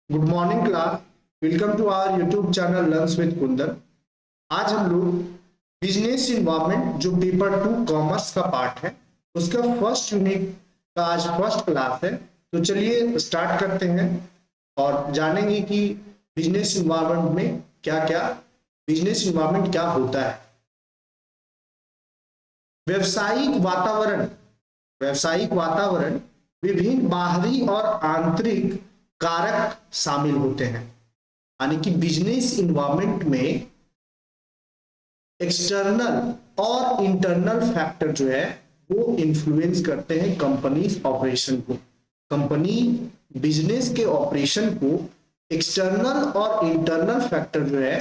Good morning class. Welcome to our YouTube channel learns with Kundan. आज हम लोग business environment जो पेपर 2 कॉमर्स का पार्ट है उसका फर्स्ट यूनिट का आज फर्स्ट क्लास है। तो चलिए स्टार्ट करते हैं और जानेंगे कि बिजनेस इन्वायरमेंट में बिजनेस इन्वायरमेंट क्या होता है। व्यावसायिक वातावरण विभिन्न बाहरी और आंतरिक कारक शामिल होते हैं। यानी कि बिजनेस इन्वायरमेंट में एक्सटर्नल और इंटरनल फैक्टर जो है वो इन्फ्लुएंस करते हैं कंपनीज ऑपरेशन को। कंपनी बिजनेस के ऑपरेशन को एक्सटर्नल और इंटरनल फैक्टर जो है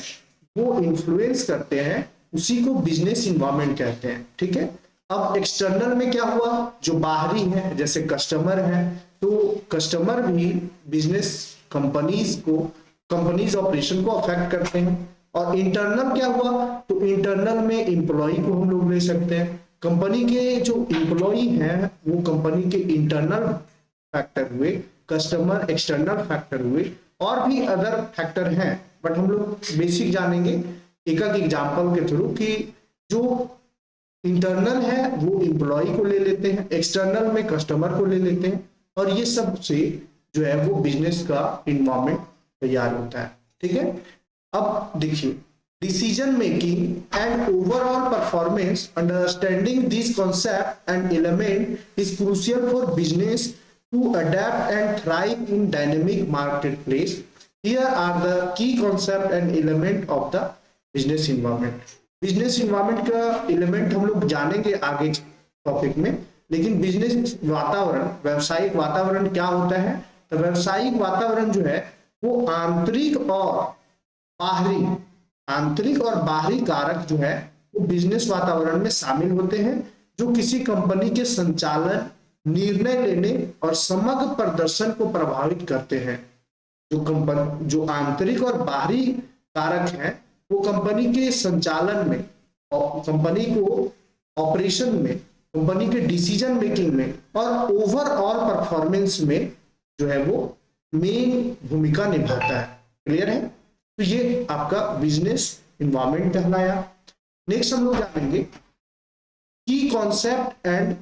वो इन्फ्लुएंस करते हैं, उसी को बिजनेस इन्वायरमेंट कहते हैं। ठीक है। अब एक्सटर्नल में क्या हुआ, जो बाहरी है जैसे कस्टमर है, तो कस्टमर भी बिजनेस कंपनीज ऑपरेशन को अफेक्ट करते हैं। और इंटरनल क्या हुआ, तो इंटरनल में एम्प्लॉय को हम लोग ले सकते हैं। कंपनी के जो एम्प्लॉय हैं वो कंपनी के इंटरनल फैक्टर हुए, कस्टमर एक्सटर्नल फैक्टर हुए, और भी अदर फैक्टर हैं, बट हम लोग बेसिक जानेंगे एक एक एग्जांपल के थ्रू कि जो इंटरनल है वो एम्प्लॉय को ले लेते हैं, एक्सटर्नल में कस्टमर को ले लेते हैं, और ये सब से जो है वो बिजनेस का इन्वायरमेंट तैयार होता है। ठीक है। अब देखिए, decision making and overall performance, understanding this concept and element is crucial for business to adapt and thrive in dynamic marketplace. Here are the key concept and element of the business environment. Business environment का element हम लोग जानेंगे आगे topic में, लेकिन business वातावरण, व्यावसायिक वातावरण क्या होता है, तो व्यावसायिक वातावरण जो है वो आंतरिक और बाहरी कारक जो है वो बिजनेस वातावरण में शामिल होते हैं, जो किसी कंपनी के संचालन, निर्णय लेने और समग्र प्रदर्शन को प्रभावित करते हैं। जो आंतरिक और बाहरी कारक हैं वो कंपनी के संचालन में, कंपनी को ऑपरेशन में, कंपनी के डिसीजन मेकिंग में और ओवरऑल परफॉर्मेंस में जो है वो मेन भूमिका निभाता है। क्लियर है। तो ये आपका बिजनेस इन्वायरमेंट कहलाया। नेक्स्ट हम लोग जानेंगे की कॉन्सेप्ट एंड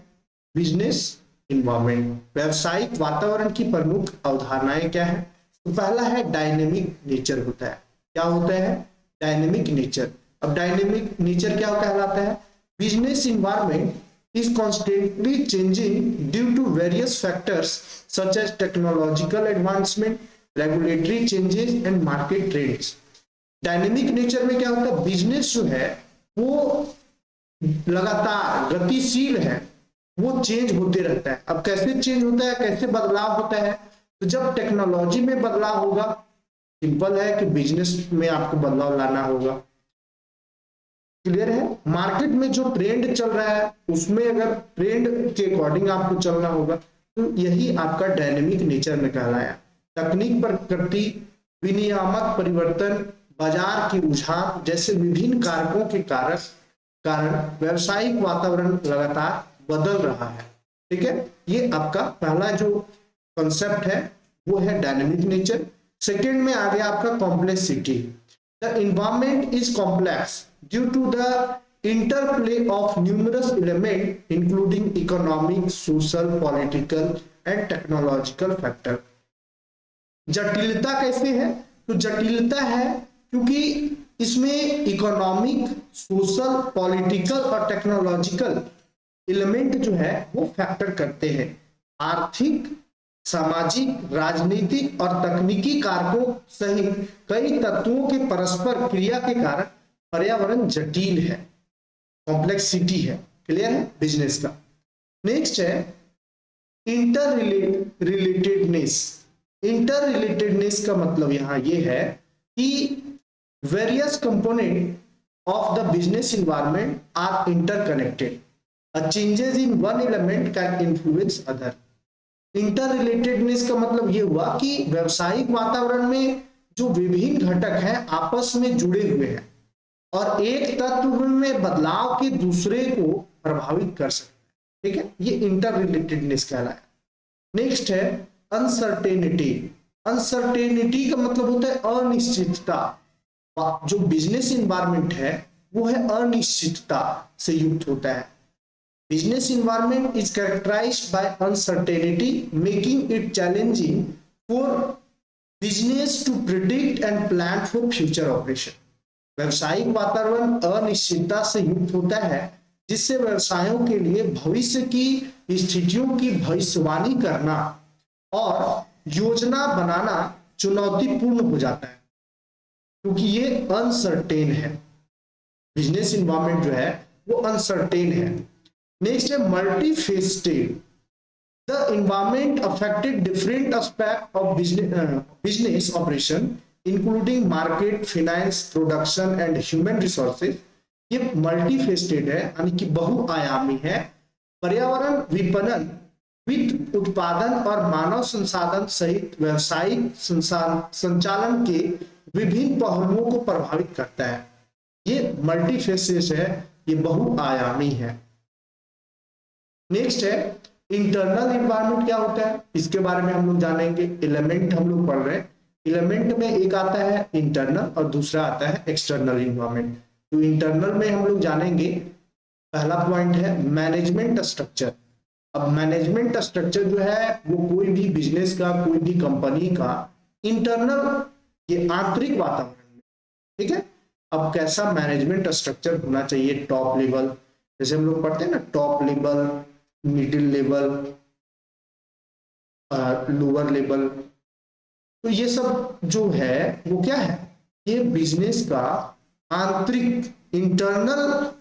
बिजनेस इन्वायरमेंट। व्यावसायिक वातावरण की प्रमुख अवधारणाएं क्या है, तो पहला है डायनेमिक नेचर होता है। क्या होता है, डायनेमिक नेचर। अब डायनेमिक नेचर क्या कहलाता है, business environment is constantly changing due to various factors such as technological advancement, regulatory changes and market trends. Dynamic nature में क्या होता है, बिजनेस जो है वो लगातार गतिशील है, वो चेंज होते रहता है। अब कैसे चेंज होता है, कैसे बदलाव होता है, तो जब टेक्नोलॉजी में बदलाव होगा, सिंपल है कि बिजनेस में आपको बदलाव लाना होगा। क्लियर है। मार्केट में जो ट्रेंड चल रहा है उसमें अगर ट्रेंड के अकॉर्डिंग आपको चलना होगा, तो यही आपका डायनेमिक नेचर में कहलाया। तकनीक प्रकृति, विनियामक परिवर्तन, बाजार की रुझान जैसे विभिन्न कारकों के कारण व्यावसायिक वातावरण लगातार बदल रहा है। ठीक है। ये आपका पहला जो कॉन्सेप्ट है वो है डायनेमिक नेचर। सेकेंड में आ गया आपका complexity. The environment is complex due to the interplay of numerous elements, including economic, social, political, and technological factors. जटिलता कैसे है, तो जटिलता है क्योंकि इसमें इकोनॉमिक, सोशल, पॉलिटिकल और टेक्नोलॉजिकल एलिमेंट जो है वो फैक्टर करते हैं। आर्थिक, सामाजिक, राजनीतिक और तकनीकी कारकों सहित कई तत्वों के परस्पर क्रिया के कारण पर्यावरण जटिल है, कॉम्प्लेक्सिटी है। क्लियर है बिजनेस का। नेक्स्ट है इंटर रिलेटेडनेस का मतलब यहां ये है कि various component of the business environment are interconnected. A changes in one element can influence other. Inter relatedness का मतलब ये हुआ कि व्यावसायिक वातावरण में जो विभिन्न घटक हैं आपस में जुड़े हुए हैं और एक तत्व में बदलाव के दूसरे को प्रभावित कर सकते हैं। ठीक है, ये इंटर रिलेटेडनेस कहलाया। नेक्स्ट है अनसर्टेनिटी। अनसर्टेनिटी का मतलब होता है अनिश्चितता। जो बिजनेस इन्वायरमेंट है वो है अनिश्चितता से युक्त होता है। Business environment is characterised by uncertainty making it challenging for business to predict and plan for future operation. व्यवसायिक वातावरण अनिश्चितता से युक्त होता है जिससे व्यवसायों के लिए भविष्य की स्थितियों की भविष्यवाणी करना और योजना बनाना चुनौतीपूर्ण हो जाता है, क्योंकि ये अनसर्टेन है। बिजनेस इन्वायरमेंट जो है वो अनसर्टेन है। नेक्स्ट है मल्टीफेस्टेड। The environment affected different aspects of business operation, including market, finance, production and human resources. ये मल्टीफेस्टेड है यानी कि बहुआयामी है। पर्यावरण, विपणन, वित्त, उत्पादन और मानव संसाधन सहित व्यावसायिक संचालन के विभिन्न पहलुओं को प्रभावित करता है। ये मल्टीफेस्टेड है, ये बहुआयामी है। नेक्स्ट है इंटरनल इन्वायरमेंट। क्या होता है इसके बारे में हम लोग जानेंगे। एलिमेंट हम लोग पढ़ रहे हैं। एलिमेंट में एक आता है इंटरनल और दूसरा आता है एक्सटर्नल इन्वायरमेंट। तो इंटरनल में हम लोग जानेंगे, पहला पॉइंट है मैनेजमेंट स्ट्रक्चर। अब मैनेजमेंट स्ट्रक्चर जो है वो कोई भी बिजनेस का, कोई भी कंपनी का इंटरनल, ये आंतरिक वातावरण में, ठीक है। अब कैसा मैनेजमेंट स्ट्रक्चर होना चाहिए टॉप लेवल, जैसे हम लोग पढ़ते हैं ना, top level, middle level, lower level. तो ये सब जो है वो क्या है, ये बिजनेस का आंतरिक इंटरनल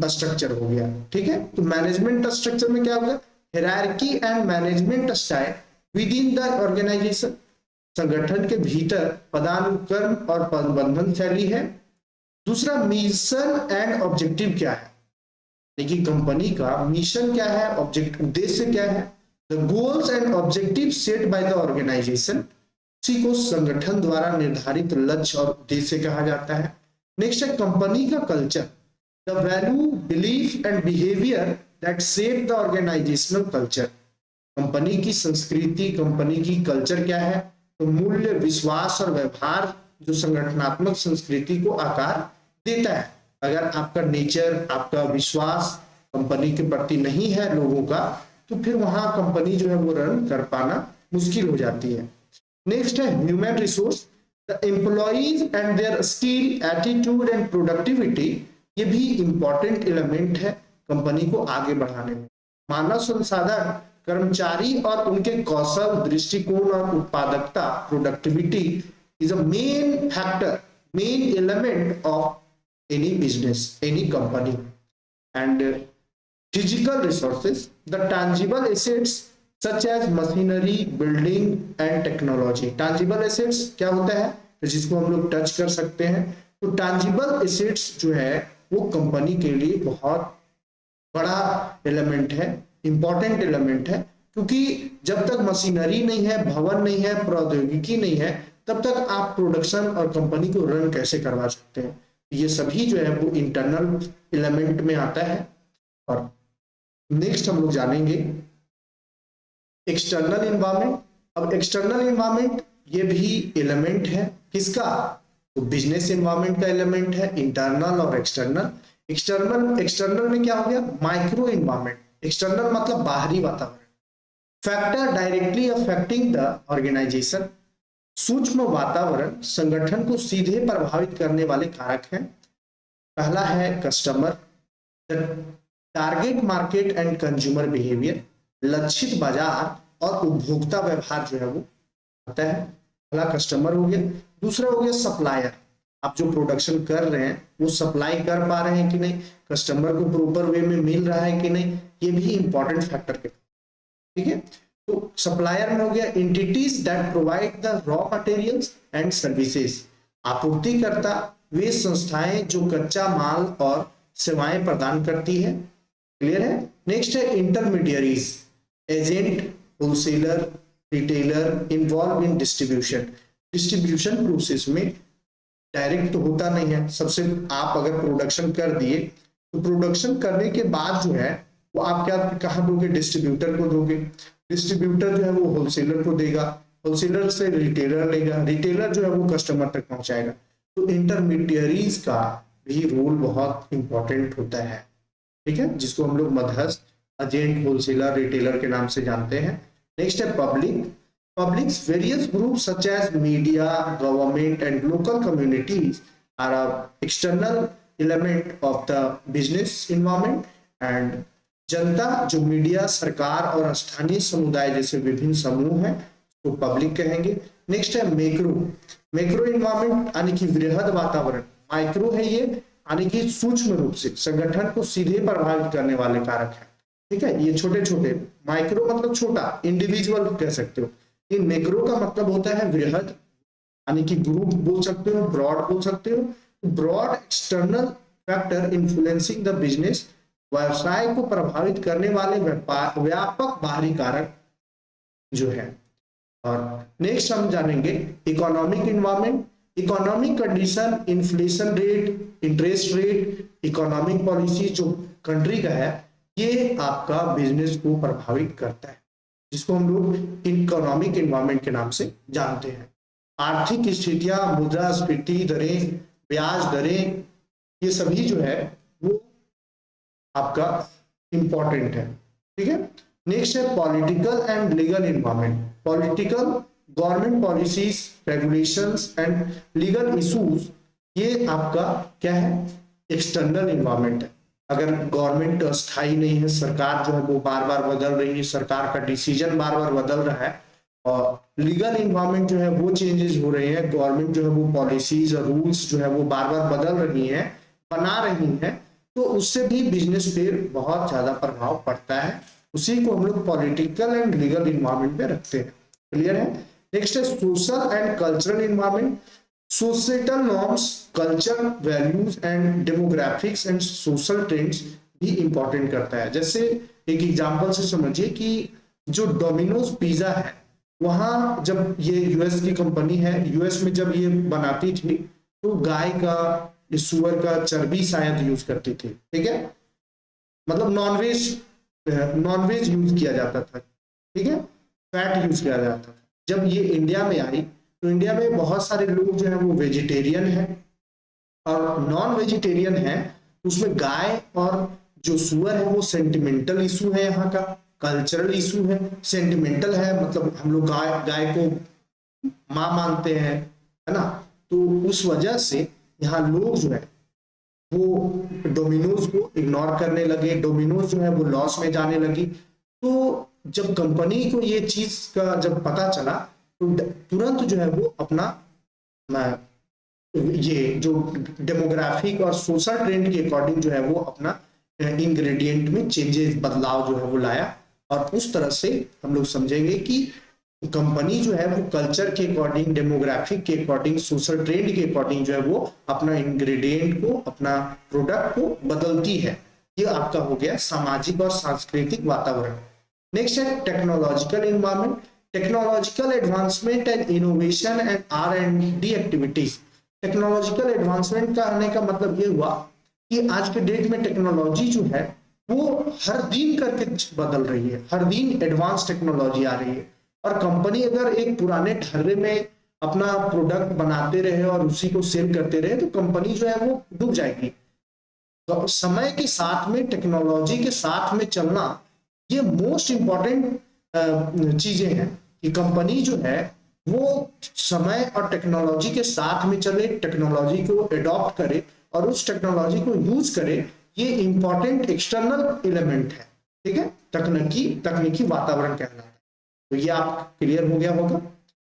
स्ट्रक्चर हो गया, ठीक है। तो मैनेजमेंट स्ट्रक्चर में क्या होगा, hierarchy and management style within the organisation. संगठन के भीतर पदानुक्रम और प्रबंधन शैली है। दूसरा मिशन एंड ऑब्जेक्टिव क्या है, देखिए कंपनी का मिशन क्या है, ऑब्जेक्ट उद्देश्य क्या है। The goals and objective set by the organisation, उसी को संगठन द्वारा निर्धारित लक्ष्य और उद्देश्य कहा जाता है। नेक्स्ट है कंपनी का culture. The value, belief and behaviour that shape the organisational culture. Company की संस्कृति, कंपनी की कल्चर क्या है, तो मूल्य, विश्वास और व्यवहार जो संगठनात्मक संस्कृति को आकार देता है। अगर आपका नेचर, आपका विश्वास कंपनी के प्रति नहीं है लोगों का, तो फिर वहां कंपनी जो है वो रन कर पाना मुश्किल हो जाती है। नेक्स्ट है human resource. The employees and their skill, attitude and productivity, ये भी इंपॉर्टेंट एलिमेंट है कंपनी को आगे बढ़ाने में। मानव संसाधन, कर्मचारी और उनके कौशल, दृष्टिकोण और उत्पादकता, productivity is a main factor, main element of any business, any company. And physical resources, the tangible assets such as machinery, building and technology. tangible assets क्या होता है, तो जिसको हम लोग टच कर सकते हैं। तो tangible assets जो है वो कंपनी के लिए बहुत बड़ा एलिमेंट है, इंपॉर्टेंट एलिमेंट है, क्योंकि जब तक मशीनरी नहीं है, भवन नहीं है, प्रौद्योगिकी नहीं है, तब तक आप प्रोडक्शन और कंपनी को रन कैसे करवा सकते हैं। ये सभी जो है वो इंटरनल एलिमेंट में आता है। और नेक्स्ट हम लोग जानेंगे एक्सटर्नल इन्वायरमेंट। अब एक्सटर्नल इन्वायरमेंट ये भी एलिमेंट है किसका, तो बिजनेस इन्वायरमेंट का एलिमेंट है, इंटरनल और एक्सटर्नल। एक्सटर्नल में क्या हो गया, माइक्रो इन्वायरमेंट। एक्सटर्नल मतलब बाहरी वातावरण। Factor directly affecting the organisation, सूक्ष्म वातावरण संगठन को सीधे प्रभावित करने वाले कारक हैं। पहला है customer, target market and consumer behaviour, लक्षित बाजार और उपभोक्ता व्यवहार जो है वो आता है। पहला कस्टमर हो गया। दूसरा हो गया सप्लायर, आप जो प्रोडक्शन कर रहे हैं वो सप्लाई कर पा रहे हैं कि नहीं, कस्टमर को प्रॉपर वे में मिल रहा है कि नहीं, ये भी इंपॉर्टेंट फैक्टर है, ठीक है। तो सप्लायर में हो गया entities that provide the raw materials and services, आपूर्तिकर्ता वे संस्थाएं जो कच्चा माल और सेवाएं प्रदान करती है। क्लियर है। नेक्स्ट है intermediaries, agent, wholesaler, retailer involve in distribution. Distribution process में डायरेक्ट तो होता नहीं है, सबसे आप अगर प्रोडक्शन कर दिए तो प्रोडक्शन करने के बाद जो है वो आप क्या कहाँ दोगे, डिस्ट्रीब्यूटर को दोगे। डिस्ट्रीब्यूटर जो है वो होलसेलर को देगा, होलसेलर से रिटेलर लेगा, रिटेलर जो है वो कस्टमर तक पहुंचाएगा। तो इंटरमीडियरीज का भी रोल बहुत इंपॉर्टेंट होता है, ठीक है, जिसको हम लोग मध्यस्थ, एजेंट, होलसेलर, रिटेलर के नाम से जानते हैं। नेक्स्ट है public. Public's various groups such as media, government and local communities are a external element of the business environment and जनता, जो मीडिया, सरकार और स्थानीय समुदाय जैसे विभिन्न समूह हैं, तो पब्लिक कहेंगे। नेक्स्ट है मैक्रो। मैक्रो इन्वायरमेंट यानी कि वृहद वातावरण। माइक्रो है ये यानी कि सूक्ष्म रूप से संगठन को सीधे प्रभावित करने वाले कारक है, ठीक है, ये छोटे छोटे। माइक्रो मतलब छोटा, इंडिविजुअल कह सकते हो। ये मैक्रो का मतलब होता है वृहद, यानी कि ग्रुप बोल सकते हो, ब्रॉड बोल सकते हो। Broad external factor influencing the business, व्यवसाय को प्रभावित करने वाले व्यापक बाहरी कारक जो है। और नेक्स्ट हम जानेंगे economic environment. Economic condition, inflation rate, interest rate, economic policy जो कंट्री का है, ये आपका बिजनेस को प्रभावित करता है, जिसको हम लोग इकोनॉमिक इन्वायरमेंट के नाम से जानते हैं। आर्थिक स्थितियां, मुद्रास्फीति दरें, ब्याज दरें, ये सभी जो है वो आपका इंपॉर्टेंट है, ठीक है। नेक्स्ट है political and legal environment. Political, government policies, regulations and legal issues, ये आपका क्या है, एक्सटर्नल इन्वायरमेंट है। अगर गवर्नमेंट स्थायी नहीं है, सरकार जो है वो बार बार बदल रही है, सरकार का डिसीजन बार बार बदल रहा है, और लीगल इन्वायरमेंट जो है वो चेंजेस हो रहे हैं, गवर्नमेंट जो है वो पॉलिसीज और रूल्स जो है वो बार बार बदल रही हैं, बना रही हैं, तो उससे भी बिजनेस पे बहुत ज्यादा प्रभाव पड़ता है। उसी को हम लोग पॉलिटिकल एंड लीगल इन्वायरमेंट में रखते हैं। क्लियर है। नेक्स्ट है social and cultural environment. Societal norms, culture, values and demographics and social trends भी इंपॉर्टेंट करता है। जैसे एक एग्जांपल से समझिए कि जो डोमिनोज पिज्जा है, वहां जब ये यूएस की कंपनी है, यूएस में जब ये बनाती थी तो गाय का, सुअर का चर्बी शायद यूज करती थी, ठीक है, मतलब नॉनवेज यूज किया जाता था, ठीक है, फैट यूज किया जाता था। जब ये इंडिया में आई तो इंडिया में बहुत सारे लोग जो है वो वेजिटेरियन है और नॉन वेजिटेरियन है, उसमें गाय और जो सुअर है वो सेंटिमेंटल इशू है, यहाँ का कल्चरल इशू है, सेंटिमेंटल है, मतलब हम लोग गाय को माँ मानते हैं, है ना। तो उस वजह से यहाँ लोग जो है वो डोमिनोज को इग्नोर करने लगे, डोमिनोज जो है वो लॉस में जाने लगी। तो जब कंपनी को ये चीज का जब पता चला तो तुरंत जो है वो अपना ये जो डेमोग्राफिक और सोशल ट्रेंड के अकॉर्डिंग जो है वो अपना इंग्रेडिएंट में चेंजेस, बदलाव जो है वो लाया। और उस तरह से हम लोग समझेंगे कि कंपनी जो है वो कल्चर के अकॉर्डिंग, डेमोग्राफिक के अकॉर्डिंग, सोशल ट्रेंड के अकॉर्डिंग जो है वो अपना इंग्रेडिएंट को, अपना प्रोडक्ट को बदलती है। ये आपका हो गया सामाजिक और सांस्कृतिक वातावरण। नेक्स्ट है technological environment. Technological advancement and innovation and R&D activities. Technological advancement का आने का मतलब ये हुआ कि आज के डेट में टेक्नोलॉजी जो है वो हर दिन करके बदल रही है, हर दिन एडवांस टेक्नोलॉजी आ रही है। और कंपनी अगर एक पुराने ढर्रे में अपना प्रोडक्ट बनाते रहे और उसी को सेल करते रहे तो कंपनी जो है वो डूब जाएगी। तो समय के साथ में, टेक्नोलॉजी के साथ में चलना, ये मोस्ट इंपॉर्टेंट चीजें हैं कि कंपनी जो है वो समय और टेक्नोलॉजी के साथ में चले, टेक्नोलॉजी को एडॉप्ट करे और उस टेक्नोलॉजी को यूज करे। ये इंपॉर्टेंट एक्सटर्नल एलिमेंट है, ठीक है, तकनीकी वातावरण कहलाता है। तो ये आप क्लियर हो गया होगा।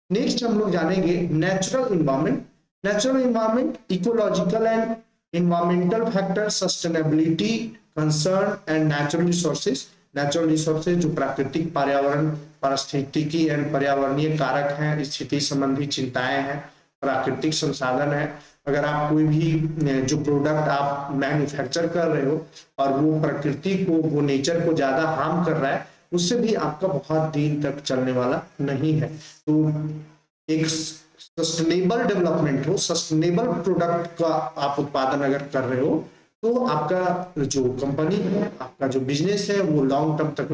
नेक्स्ट हम लोग जानेंगे natural environment. Natural environment, ecological and environmental factor, sustainability concern and natural resources. Natural resources जो प्राकृतिक, पर्यावरण, पारिस्थितिकी एंड पर्यावरणीय कारक हैं, स्थिति संबंधी चिंताएं हैं, प्राकृतिक संसाधन है। अगर आप कोई भी जो प्रोडक्ट आप मैन्युफैक्चर कर रहे हो और वो प्रकृति को, वो नेचर को ज्यादा हार्म कर रहा है, उससे भी आपका बहुत दिन तक चलने वाला नहीं है। तो एक सस्टेनेबल डेवलपमेंट हो, सस्टेनेबल प्रोडक्ट का आप उत्पादन अगर कर रहे हो तो आपका जो कंपनी है, आपका जो बिजनेस है वो लॉन्ग टर्म तक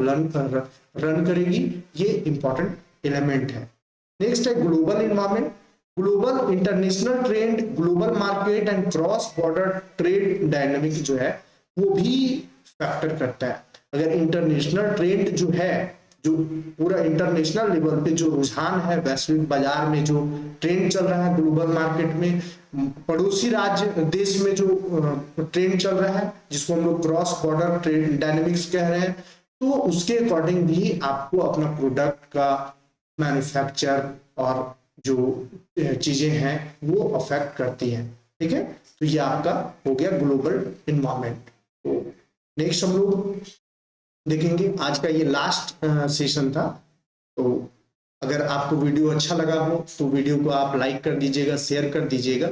रन करेगी। ये इंपॉर्टेंट एलिमेंट है। नेक्स्ट है global environment. Global international trend, global market and cross border trade dynamic जो है वो भी फैक्टर करता है। अगर इंटरनेशनल ट्रेंड जो है, जो पूरा इंटरनेशनल लेवल पे जो रुझान है, वैश्विक बाजार में जो ट्रेंड चल रहा है, ग्लोबल मार्केट में पड़ोसी राज्य देश में जो ट्रेंड चल रहा है, जिसको हम लोग क्रॉस बॉर्डर ट्रेड डायनेमिक्स कह रहे हैं, तो उसके अकॉर्डिंग भी आपको अपना प्रोडक्ट का मैन्युफैक्चर और जो चीजें हैं वो अफेक्ट करती हैं। ठीक है, तो ये आपका हो गया ग्लोबल इन्वायरमेंट। तो नेक्स्ट हम लोग देखेंगे, आज का ये लास्ट सेशन था। तो अगर आपको वीडियो अच्छा लगा हो तो वीडियो को आप लाइक कर दीजिएगा, शेयर कर दीजिएगा,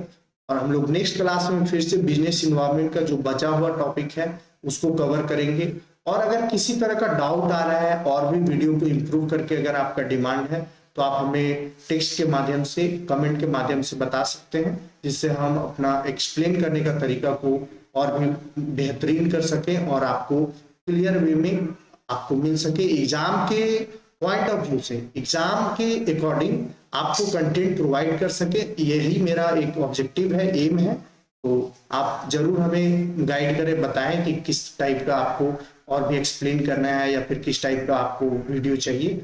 और हम लोग नेक्स्ट क्लास में फिर से बिजनेस इन्वायरमेंट का जो बचा हुआ टॉपिक है उसको कवर करेंगे। और अगर किसी तरह का डाउट आ रहा है और भी वीडियो को इम्प्रूव करके अगर आपका डिमांड है तो आप हमें टेक्स्ट के माध्यम से, कमेंट के माध्यम से बता सकते हैं, जिससे हम अपना एक्सप्लेन करने का तरीका को और भी बेहतरीन कर सकें और आपको क्लियर वे में आपको मिल सके। एग्जाम के पॉइंट ऑफ व्यू से, एग्जाम के अकॉर्डिंग आपको कंटेंट प्रोवाइड कर सके, यही मेरा एक ऑब्जेक्टिव है, एम है। तो आप जरूर हमें गाइड करें, बताएं कि किस टाइप का आपको और भी एक्सप्लेन करना है या फिर किस टाइप का आपको वीडियो चाहिए,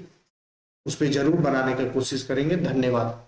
उस पर जरूर बनाने की कोशिश करेंगे। धन्यवाद।